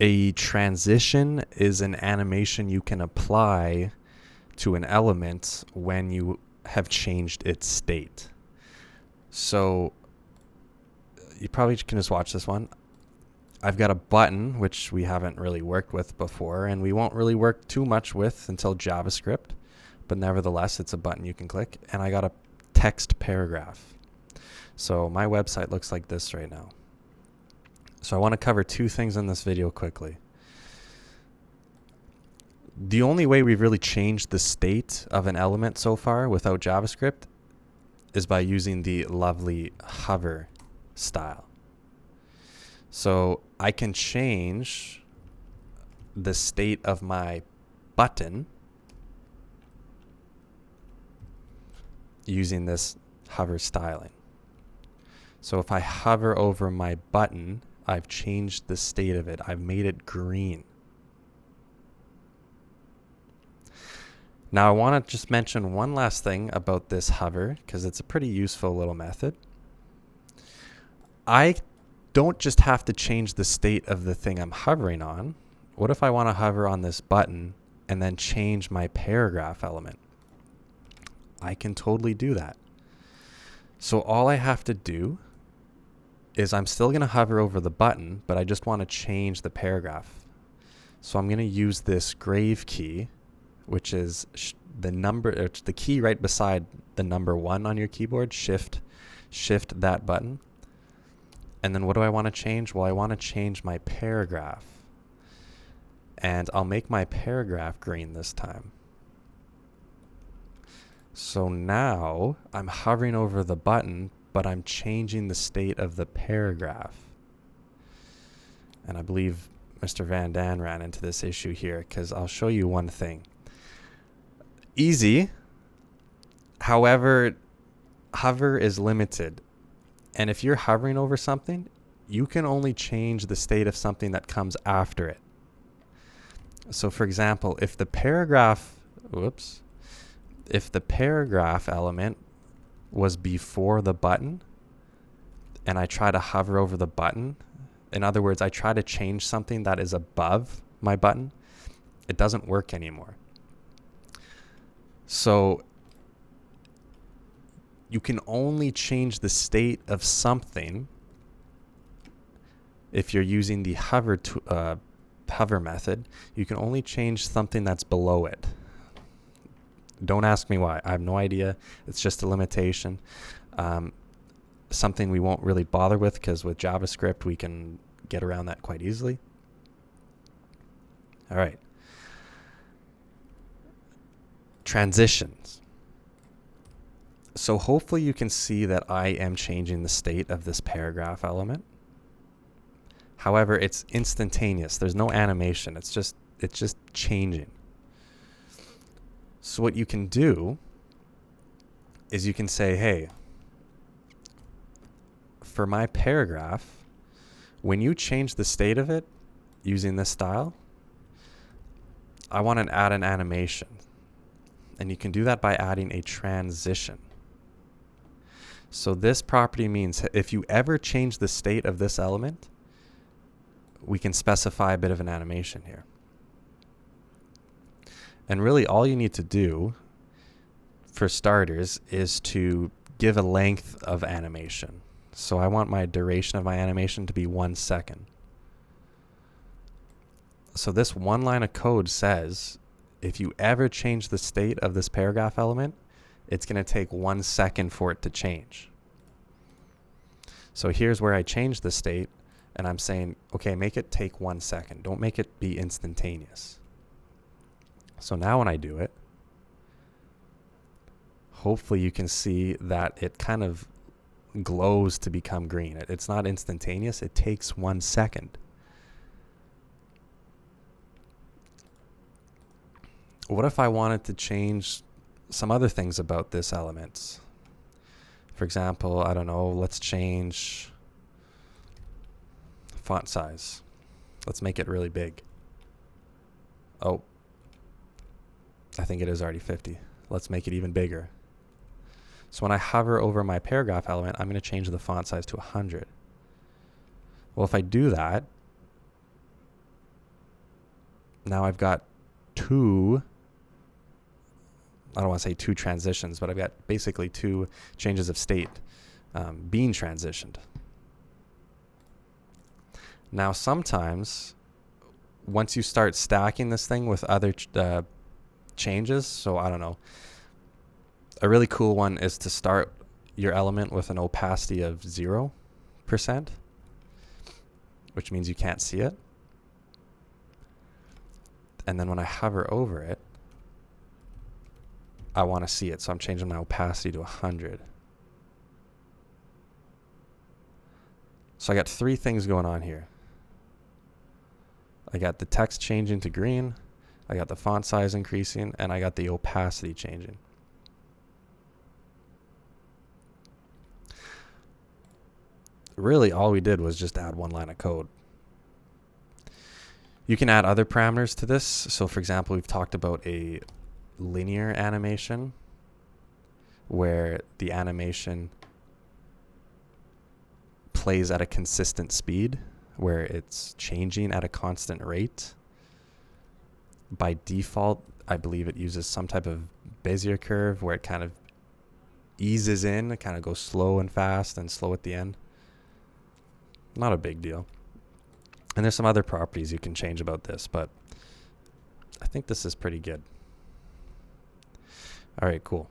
A transition is an animation you can apply to an element when you have changed its state. So you probably can just watch this one. I've got a button, which we haven't really worked with before, and we won't really work too much with until JavaScript, but nevertheless, it's a button you can click. And I got a text paragraph. So my website looks like this right now. So I want to cover two things in this video quickly. The only way we've really changed the state of an element so far without JavaScript is by using the lovely hover style. So I can change the state of my button using this hover styling. So if I hover over my button, I've changed the state of it. I've made it green. Now I want to just mention one last thing about this hover, because it's a pretty useful little method. I don't just have to change the state of the thing I'm hovering on. What if I want to hover on this button and then change my paragraph element? I can totally do that. So all I have to do is I'm still going to hover over the button, but I just want to change the paragraph. So I'm going to use this grave key, which is the key right beside the number 1 on your keyboard. Shift that button. And then what do I want to change? Well, I want to change my paragraph. And I'll make my paragraph green this time. So now I'm hovering over the button, but I'm changing the state of the paragraph. And I believe Mr. Van Dan ran into this issue here, because I'll show you one thing. Easy. However, hover is limited. And if you're hovering over something, you can only change the state of something that comes after it. So for example, if the paragraph element was before the button and I try to hover over the button, in other words, I try to change something that is above my button, it doesn't work anymore. So you can only change the state of something if you're using the hover method. You can only change something that's below it. Don't ask me why. I have no idea. It's just a limitation. Something we won't really bother with, because with JavaScript we can get around that quite easily. All right. Transitions. So hopefully you can see that I am changing the state of this paragraph element. However, it's instantaneous. There's no animation. It's just changing. So what you can do is you can say, hey, for my paragraph, when you change the state of it using this style, I want to add an animation. And you can do that by adding a transition. So this property means if you ever change the state of this element, we can specify a bit of an animation here. And really all you need to do for starters is to give a length of animation. So I want my duration of my animation to be 1 second. So this one line of code says if you ever change the state of this paragraph element, it's going to take 1 second for it to change. So here's where I change the state, and I'm saying, okay, make it take 1 second. Don't make it be instantaneous. So now when I do it, hopefully you can see that it kind of glows to become green. It's not instantaneous. It takes 1 second. What if I wanted to change some other things about this element? For example, I don't know, let's change font size. Let's make it really big. Oh, I think it is already 50. Let's make it even bigger. So when I hover over my paragraph element, I'm going to change the font size to 100. Well, if I do that, now I've got two, I don't want to say two transitions, but I've got basically two changes of state being transitioned. Now sometimes once you start stacking this thing with other changes, so I don't know, a really cool one is to start your element with an opacity of 0%, which means you can't see it. And then when I hover over it, I want to see it, so I'm changing my opacity to 100. So I got three things going on here. I got the text changing to green, I got the font size increasing, and I got the opacity changing. Really, all we did was just add one line of code. You can add other parameters to this. So for example, we've talked about a linear animation where the animation plays at a consistent speed, where it's changing at a constant rate. By default, I believe it uses some type of Bezier curve where it kind of eases in, it kind of goes slow and fast and slow at the end. Not a big deal. And there's some other properties you can change about this, but I think this is pretty good. All right, cool.